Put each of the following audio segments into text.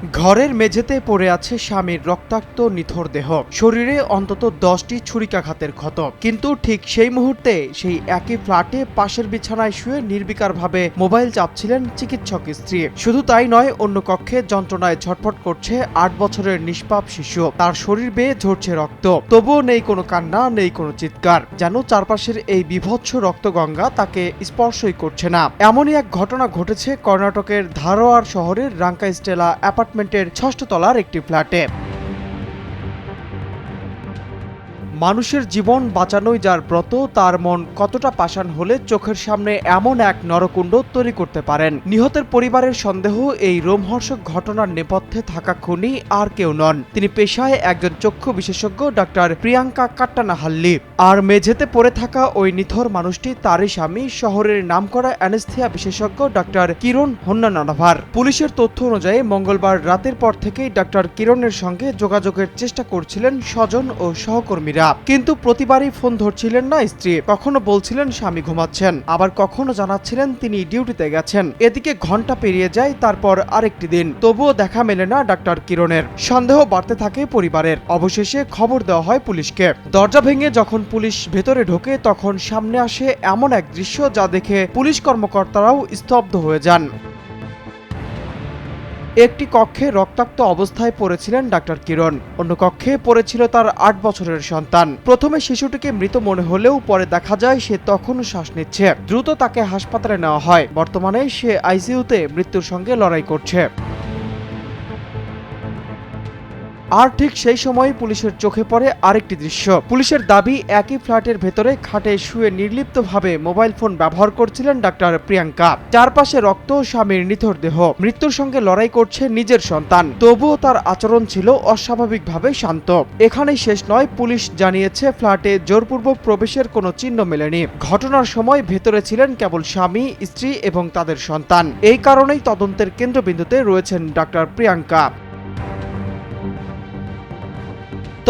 ঘরের মেঝেতে পড়ে আছে স্বামীর রক্তাক্ত নিথর দেহ, শরীরে অন্তত 10টি ছুরিকাঘাতের ক্ষত। কিন্তু ঠিক সেই মুহূর্তে সেই একই ফ্ল্যাটে পাশের বিছানায় শুয়ে নির্বিকারভাবে মোবাইল চাপছিলেন চিকিৎসক স্ত্রী। শুধু তাই নয়, অন্য কক্ষে যন্ত্রণায় ছটফট করছে 8 বছরের নিষ্পাপ শিশু। তার শরীর বেয়ে ঝরছে রক্ত, তবুও নেই কোনো কান্না, নেই কোনো চিৎকার। যেন চারপাশের এই বীভৎস রক্তগঙ্গা তাকে স্পর্শই করছে না। এমনই এক ঘটনা ঘটেছে কর্ণাটকের ধারওয়াড় শহরের রাঙ্কাস্টেলা অ্যাপার্টমেন্টের 6ষ্ঠ তলার একটি ফ্ল্যাটে। মানুষের জীবন বাঁচানোই যার ব্রত, তার মন কতটা পাষাণ হলে চোখের সামনে এমন এক নরকুণ্ড তৈরি করতে পারেন। নিহতের পরিবারের সন্দেহ, এই রোমহর্ষক ঘটনার নেপথ্যে থাকা খুনি আর কেউ নন। তিনি পেশায় একজন চক্ষু বিশেষজ্ঞ, ডাক্তার প্রিয়াঙ্কা কাট্টানাহাল্লি। আর মেঝেতে পড়ে থাকা ওই নিথর মানুষটি তারই স্বামী, শহরের নামকরা অ্যানেস্থিয়া বিশেষজ্ঞ ডাক্তার কিরণ হোন্নানাভার। পুলিশের তথ্য অনুযায়ী মঙ্গলবার রাতের পর থেকেই ডাক্তার কিরণের সঙ্গে যোগাযোগের চেষ্টা করছিলেন স্বজন ও সহকর্মীরা। কিন্তু প্রতিবারই ফোন ধরছিলেন না স্ত্রী। কখনো বলছিলেন স্বামী ঘুমাচ্ছেন, আবার কখনো জানাচ্ছিলেন তিনি ডিউটিতে গেছেন। এদিকে ঘন্টা পেরিয়ে যায়, তারপর আরেকটি দিন, তবুও দেখা মেলে না ডাক্তার কিরণের। সন্দেহ বাড়তে থাকে পরিবারের। অবশেষে খবর দেওয়া হয় পুলিশকে। দরজা ভেঙে যখন পুলিশ ভেতরে ঢোকে, তখন সামনে আসে এমন এক দৃশ্য যা দেখে পুলিশ কর্মকর্তারাও স্তব্ধ হয়ে যান। একটি কক্ষে রক্তাক্ত অবস্থায় পড়েছিলেন ডাক্তার কিরণ, অন্য কক্ষে পড়েছিল তার 8 বছরের সন্তান। প্রথমে শিশুটিকে মৃত মনে হলেও পরে দেখা যায় সে তখনও শ্বাস নিচ্ছে। দ্রুত তাকে হাসপাতালে নেওয়া হয়। বর্তমানে সে আইসিইউতে মৃত্যুর সঙ্গে লড়াই করছে। আর ঠিক সেই সময় পুলিশের চোখে পড়ে আরেকটি দৃশ্য। পুলিশের দাবি, একই ফ্ল্যাটের ভেতরে খাটে শুয়ে নির্লিপ্তভাবে মোবাইল ফোন ব্যবহার করছিলেন ডাক্তার প্রিয়াঙ্কা। চারপাশে রক্ত, স্বামীর নিথর দেহ, মৃত্যুর সঙ্গে লড়াই করছে নিজের সন্তান। তবুও তার আচরণ ছিল অস্বাভাবিকভাবে শান্ত। এখানেই শেষ নয়, পুলিশ জানিয়েছে ফ্ল্যাটে জোরপূর্বক প্রবেশের কোনো চিহ্ন মেলেনি। ঘটনার সময় ভেতরে ছিলেন কেবল স্বামী, স্ত্রী এবং তাদের সন্তান। এই কারণেই তদন্তের কেন্দ্রবিন্দুতে রয়েছেন ডাক্তার প্রিয়াঙ্কা।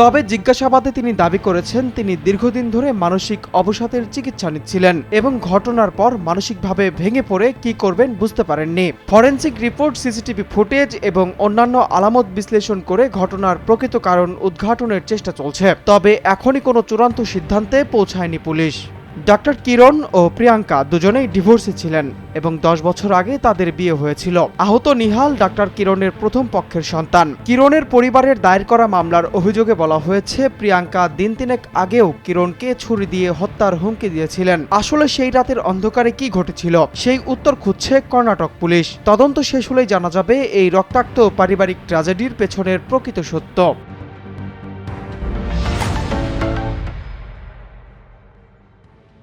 তবে জিজ্ঞাসাবাদে তিনি দাবি করেছেন তিনি দীর্ঘদিন ধরে মানসিক অবসাদের চিকিৎসা নিচ্ছিলেন এবং ঘটনার পর মানসিকভাবে ভেঙে পড়ে কি করবেন বুঝতে পারেননি। ফরেনসিক রিপোর্ট, সিসিটিভি ফুটেজ এবং অন্যান্য আলামত বিশ্লেষণ করে ঘটনার প্রকৃত কারণ উদ্ঘাটনের চেষ্টা চলছে। তবে এখনই কোনো চূড়ান্ত সিদ্ধান্তে পৌঁছায়নি পুলিশ। ডাক্তার কিরণ ও প্রিয়াঙ্কা দুজনেই ডিভোর্সে ছিলেন এবং 10 বছর আগে তাদের বিয়ে হয়েছিল। আহত নিহাল ডাক্তার কিরণের প্রথম পক্ষের সন্তান। কিরণের পরিবারের দায়ের করা মামলার অভিযোগে বলা হয়েছে, প্রিয়াঙ্কা দিন তিনেক আগেও কিরণকে ছুরি দিয়ে হত্যার হুমকি দিয়েছিলেন। আসলে সেই রাতের অন্ধকারে কি ঘটেছিল, সেই উত্তর খুঁজছে কর্ণাটক পুলিশ। তদন্ত শেষ হলেই জানা যাবে এই রক্তাক্ত পারিবারিক ট্র্যাজেডির পেছনের প্রকৃত সত্য।